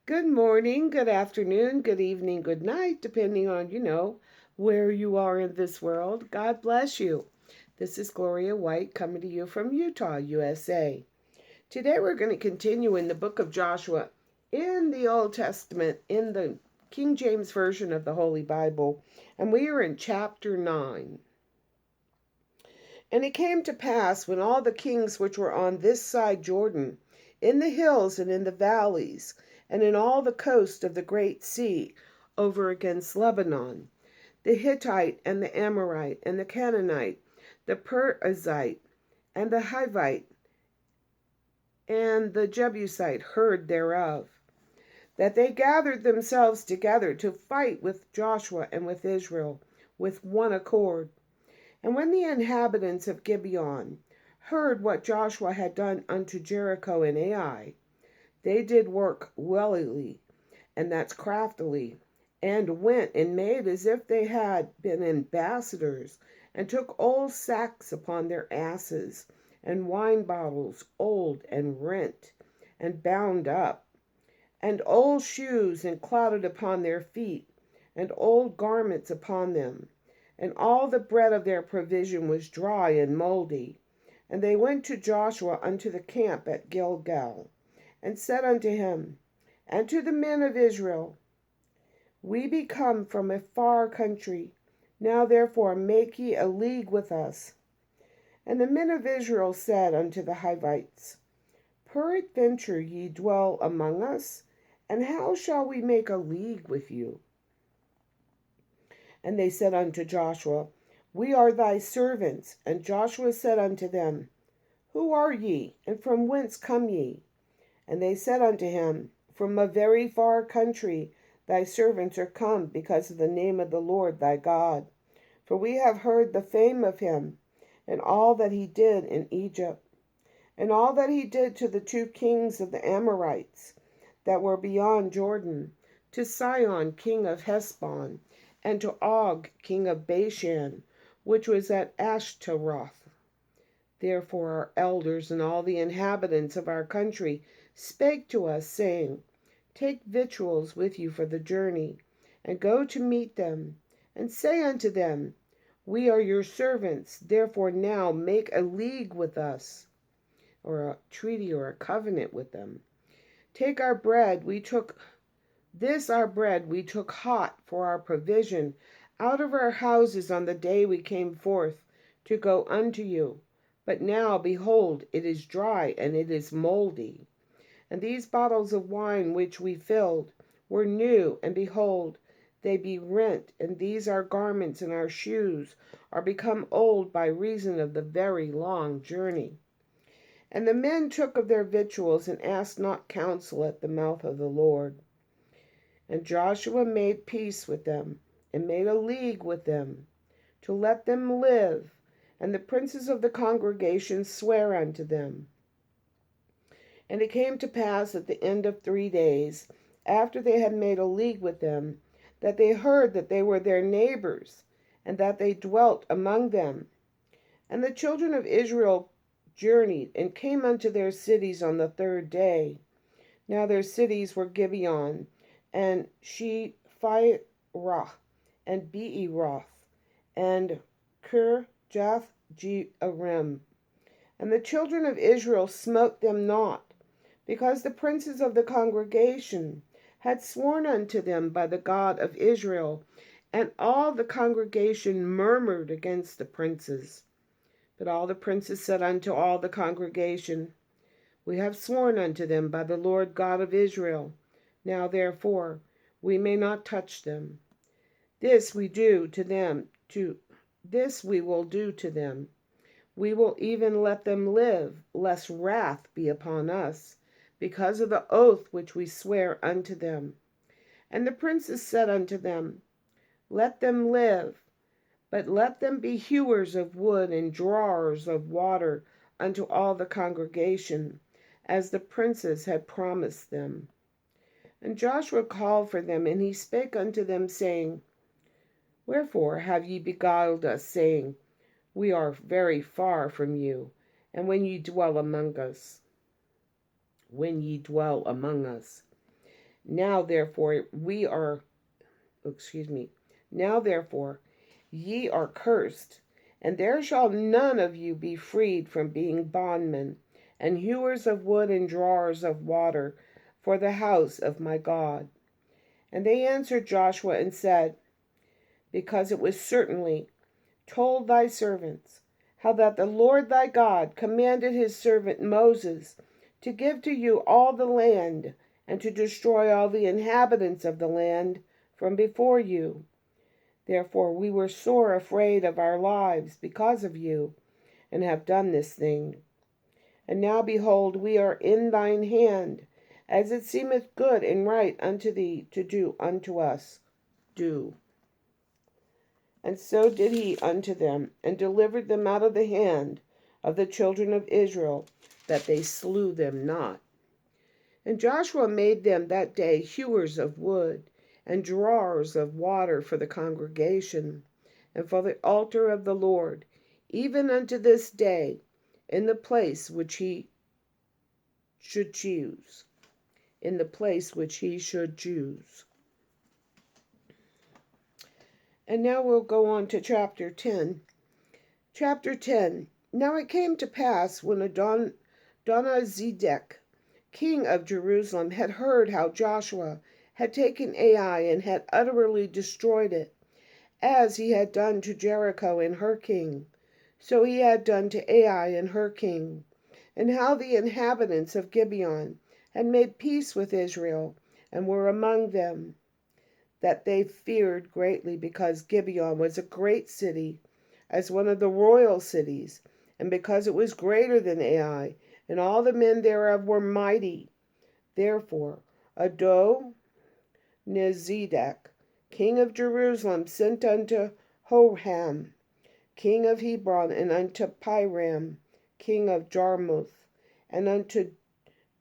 Good morning, good afternoon, good evening, good night, depending on, where you are in this world. God bless you. This is Gloria White coming to you from Utah, USA. Today we're going to continue in the book of Joshua in the Old Testament, in the King James Version of the Holy Bible, and we are in chapter 9. And it came to pass when all the kings which were on this side Jordan, in the hills and in the valleys, and in all the coast of the great sea, over against Lebanon, the Hittite and the Amorite and the Canaanite, the Perizzite and the Hivite and the Jebusite heard thereof, that they gathered themselves together to fight with Joshua and with Israel with one accord. And when the inhabitants of Gibeon heard what Joshua had done unto Jericho and Ai, they did work willily, and that's craftily, and went and made as if they had been ambassadors, and took old sacks upon their asses, and wine bottles old and rent, and bound up, and old shoes and clouded upon their feet, and old garments upon them. And all the bread of their provision was dry and moldy. And they went to Joshua unto the camp at Gilgal, and said unto him, and to the men of Israel, We be come from a far country. Now therefore make ye a league with us. And the men of Israel said unto the Hivites, Peradventure ye dwell among us, and how shall we make a league with you? And they said unto Joshua, We are thy servants. And Joshua said unto them, Who are ye, and from whence come ye? And they said unto him, From a very far country thy servants are come, because of the name of the Lord thy God. For we have heard the fame of him, and all that he did in Egypt, and all that he did to the two kings of the Amorites that were beyond Jordan, to Sihon king of Heshbon, and to Og king of Bashan, which was at Ashtaroth. Therefore our elders and all the inhabitants of our country spake to us, saying, Take victuals with you for the journey, and go to meet them, and say unto them, We are your servants, therefore now make a league with us, or a treaty or a covenant with them. Take our bread, our bread we took hot for our provision out of our houses on the day we came forth to go unto you. But now, behold, it is dry, and it is moldy. And these bottles of wine which we filled were new, and behold, they be rent, and these our garments and our shoes are become old by reason of the very long journey. And the men took of their victuals, and asked not counsel at the mouth of the Lord. And Joshua made peace with them, and made a league with them, to let them live. And the princes of the congregation sware unto them. And it came to pass at the end of 3 days, after they had made a league with them, that they heard that they were their neighbors, and that they dwelt among them. And the children of Israel journeyed, and came unto their cities on the 3rd day. Now their cities were Gibeon, and Shephirah, and Beeroth, and Kirjath-jearim. And the children of Israel smote them not, because the princes of the congregation had sworn unto them by the God of Israel, and all the congregation murmured against the princes. But all the princes said unto all the congregation, We have sworn unto them by the Lord God of Israel. Now therefore we may not touch them. This we do to them, this we will do to them. We will even let them live, lest wrath be upon us, because of the oath which we swear unto them. And the princes said unto them, Let them live, but let them be hewers of wood and drawers of water unto all the congregation, as the princes had promised them. And Joshua called for them, and he spake unto them, saying, Wherefore have ye beguiled us, saying, We are very far from you, and when ye dwell among us? Now therefore now therefore ye are cursed, and there shall none of you be freed from being bondmen, and hewers of wood and drawers of water for the house of my God. And they answered Joshua and said, because it was certainly told thy servants, how that the Lord thy God commanded his servant Moses to give to you all the land, and to destroy all the inhabitants of the land from before you. Therefore we were sore afraid of our lives because of you, and have done this thing. And now behold, we are in thine hand, as it seemeth good and right unto thee to do unto us. Do. And so did he unto them, and delivered them out of the hand of the children of Israel, that they slew them not. And Joshua made them that day hewers of wood, and drawers of water for the congregation, and for the altar of the Lord, even unto this day, in the place which he should choose. In the place which he should choose. And now we'll go on to chapter 10. Chapter 10. Now it came to pass when Adonizedek, king of Jerusalem, had heard how Joshua had taken Ai and had utterly destroyed it, as he had done to Jericho and her king, so he had done to Ai and her king, and how the inhabitants of Gibeon had made peace with Israel, and were among them, that they feared greatly, because Gibeon was a great city, as one of the royal cities, and because it was greater than Ai, and all the men thereof were mighty. Therefore Adonizedek, king of Jerusalem, sent unto Hoham, king of Hebron, and unto Piram, king of Jarmuth, and unto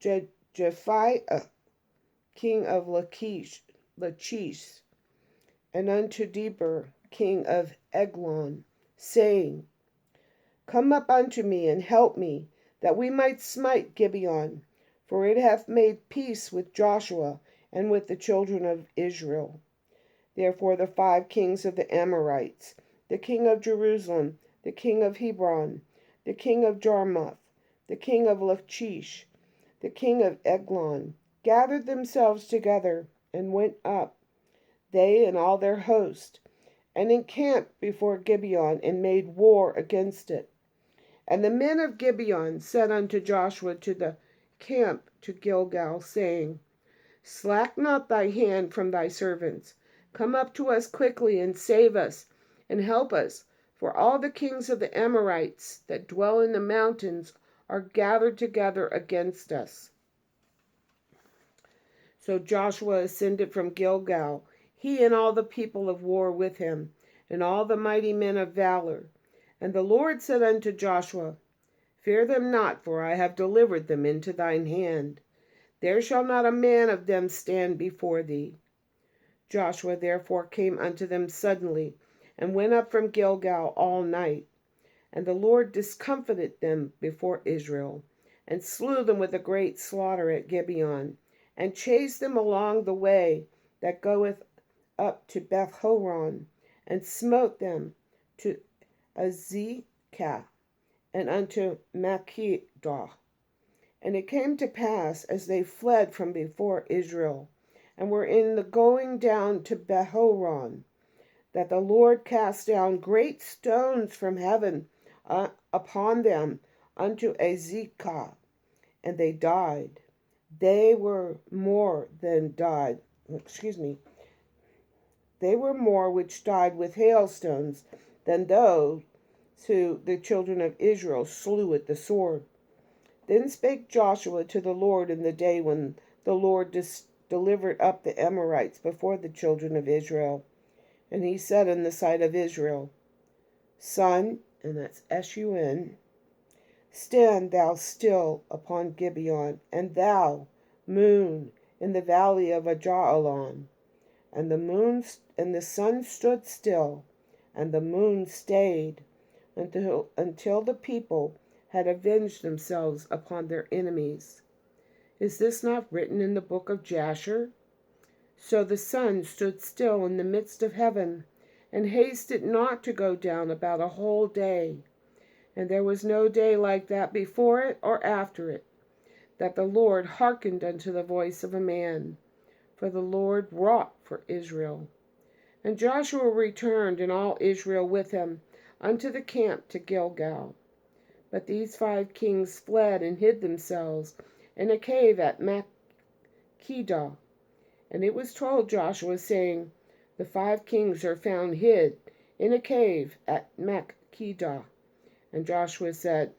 Japhiah, king of Lachish, and unto Deber, king of Eglon, saying, come up unto me, and help me, that we might smite Gibeon, for it hath made peace with Joshua and with the children of Israel. Therefore the 5 kings of the Amorites, the king of Jerusalem, the king of Hebron, the king of Jarmuth, the king of Lachish, the king of Eglon, gathered themselves together, and went up, they and all their host, and encamped before Gibeon, and made war against it. And the men of Gibeon said unto Joshua to the camp to Gilgal, saying, slack not thy hand from thy servants. Come up to us quickly, and save us, and help us, for all the kings of the Amorites that dwell in the mountains are gathered together against us. So Joshua ascended from Gilgal, he and all the people of war with him, and all the mighty men of valor. And the Lord said unto Joshua, fear them not, for I have delivered them into thine hand. There shall not a man of them stand before thee. Joshua therefore came unto them suddenly, and went up from Gilgal all night. And the Lord discomfited them before Israel, and slew them with a great slaughter at Gibeon, and chased them along the way that goeth up to Beth-horon, and smote them to Azekah, and unto Makkedah. And it came to pass, as they fled from before Israel, and were in the going down to Beth-horon, that the Lord cast down great stones from heaven upon them unto Azekah, and they died. They were more which died with hailstones than those who the children of Israel slew with the sword. Then spake Joshua to the Lord in the day when the Lord delivered up the Amorites before the children of Israel. And he said in the sight of Israel, Sun, and that's S-U-N, stand thou still upon Gibeon, and thou, moon, in the valley of Ajalon. And the sun stood still, and the moon stayed, until the people had avenged themselves upon their enemies. Is this not written in the book of Jasher? So the sun stood still in the midst of heaven, and hasted not to go down about a whole day. And there was no day like that before it or after it, that the Lord hearkened unto the voice of a man. For the Lord wrought for Israel. And Joshua returned, and all Israel with him, unto the camp to Gilgal. But these 5 kings fled and hid themselves in a cave at Makkedah. And it was told Joshua, saying, The 5 kings are found hid in a cave at Makkedah. And Joshua said,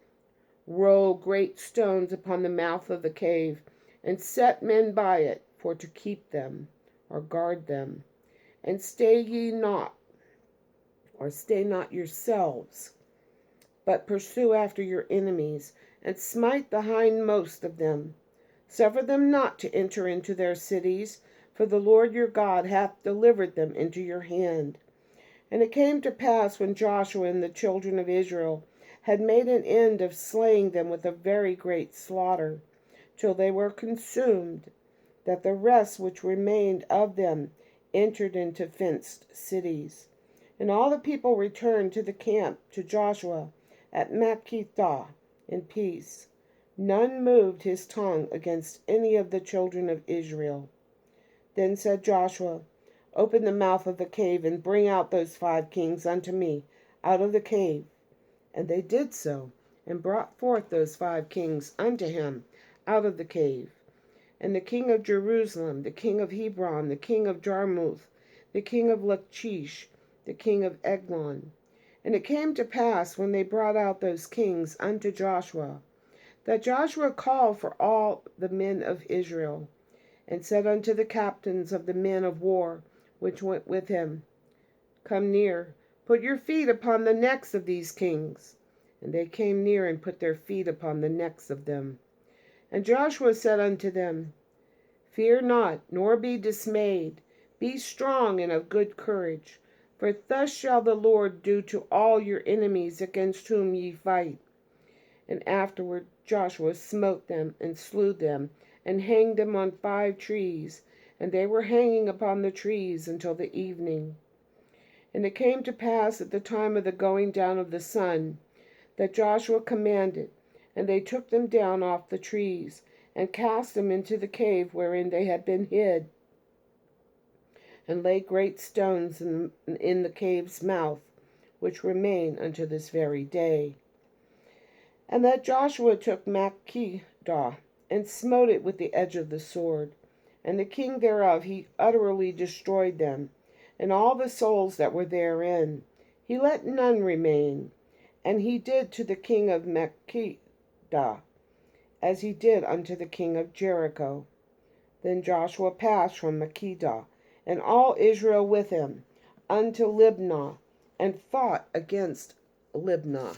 Roll great stones upon the mouth of the cave, and set men by it for to keep them, or guard them. And stay not yourselves, but pursue after your enemies, and smite the hindmost of them. Suffer them not to enter into their cities, for the Lord your God hath delivered them into your hand. And it came to pass, when Joshua and the children of Israel had made an end of slaying them with a very great slaughter, till they were consumed, that the rest which remained of them entered into fenced cities. And all the people returned to the camp to Joshua at Makkedah in peace. None moved his tongue against any of the children of Israel. Then said Joshua, Open the mouth of the cave, and bring out those 5 kings unto me out of the cave. And they did so, and brought forth those 5 kings unto him out of the cave. And the king of Jerusalem, the king of Hebron, the king of Jarmuth, the king of Lachish, the king of Eglon. And it came to pass, when they brought out those kings unto Joshua, that Joshua called for all the men of Israel, and said unto the captains of the men of war which went with him, Come near, put your feet upon the necks of these kings. And they came near, and put their feet upon the necks of them. And Joshua said unto them, Fear not, nor be dismayed. Be strong and of good courage. For thus shall the Lord do to all your enemies against whom ye fight. And afterward Joshua smote them, and slew them, and hanged them on 5 trees. And they were hanging upon the trees until the evening. And it came to pass at the time of the going down of the sun, that Joshua commanded, and they took them down off the trees, and cast them into the cave wherein they had been hid, and laid great stones in the cave's mouth, which remain unto this very day. And that Joshua took Makkedah, and smote it with the edge of the sword, and the king thereof he utterly destroyed them, and all the souls that were therein. He let none remain. And he did to the king of Makkedah as he did unto the king of Jericho. Then Joshua passed from Makkedah, and all Israel with him, unto Libnah, and fought against Libnah.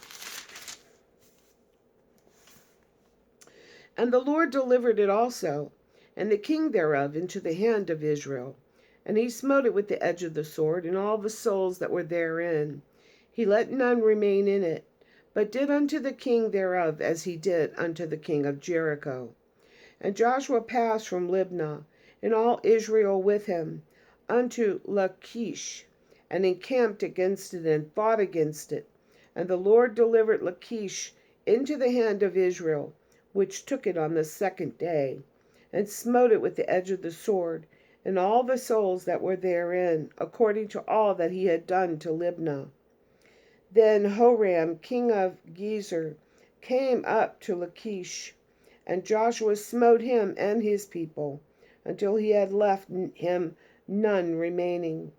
And the Lord delivered it also, and the king thereof, into the hand of Israel. And he smote it with the edge of the sword, and all the souls that were therein. He let none remain in it, but did unto the king thereof as he did unto the king of Jericho. And Joshua passed from Libnah, and all Israel with him, unto Lachish, and encamped against it, and fought against it. And the Lord delivered Lachish into the hand of Israel, which took it on the 2nd day, and smote it with the edge of the sword, and all the souls that were therein, according to all that he had done to Libnah. Then Horam, king of Gezer, came up to Lachish, and Joshua smote him and his people, until he had left him none remaining.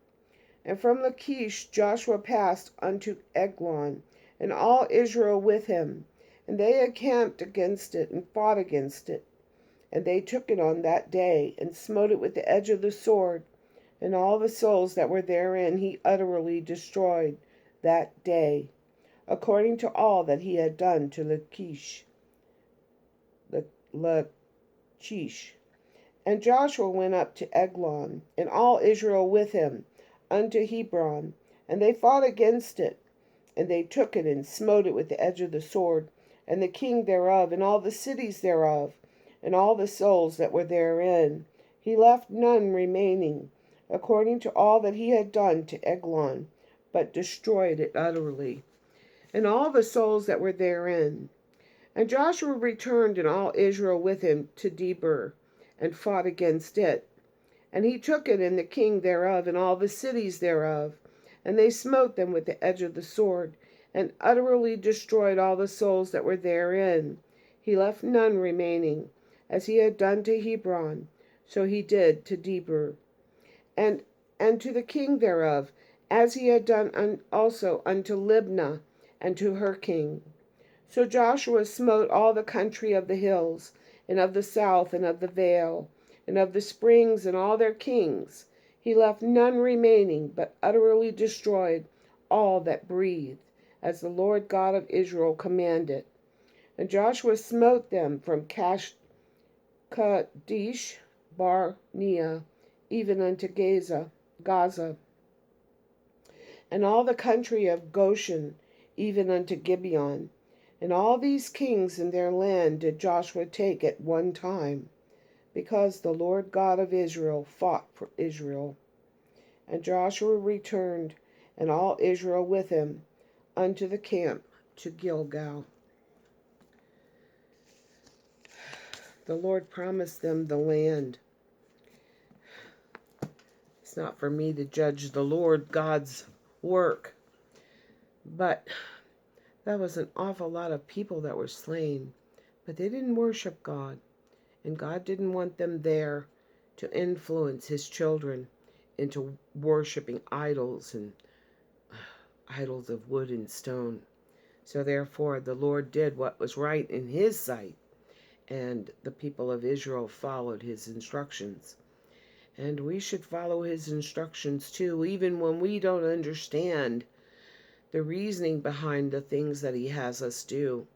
And from Lachish Joshua passed unto Eglon, and all Israel with him, and they encamped against it, and fought against it. And they took it on that day, and smote it with the edge of the sword, and all the souls that were therein he utterly destroyed that day, according to all that he had done to Lachish. And Joshua went up to Eglon, and all Israel with him, unto Hebron, and they fought against it. And they took it, and smote it with the edge of the sword, and the king thereof, and all the cities thereof, and all the souls that were therein, He left none remaining, according to all that he had done to Eglon, but destroyed it utterly, and all the souls that were therein. And Joshua returned and all Israel with him to Debir, and fought against it. And he took it and the king thereof, and all the cities thereof. And they smote them with the edge of the sword, and utterly destroyed all the souls that were therein. He left none remaining. As he had done to Hebron, so he did to Debir, and to the king thereof, as he had done also unto Libnah, and to her king. So Joshua smote all the country of the hills, and of the south, and of the vale, and of the springs, and all their kings. He left none remaining, but utterly destroyed all that breathed, as the Lord God of Israel commanded. And Joshua smote them from Kadesh Barnea, even unto Gaza, and all the country of Goshen, even unto Gibeon. And all these kings in their land did Joshua take at one time, because the Lord God of Israel fought for Israel. And Joshua returned, and all Israel with him, unto the camp to Gilgal. The Lord promised them the land. It's not for me to judge the Lord God's work, but that was an awful lot of people that were slain. But they didn't worship God, and God didn't want them there to influence his children into worshiping idols and idols of wood and stone. So therefore the Lord did what was right in his sight, and the people of Israel followed his instructions. And we should follow his instructions too, even when we don't understand the reasoning behind the things that he has us do.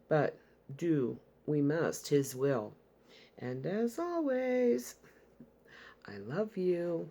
But do we must his will. And as always, I love you.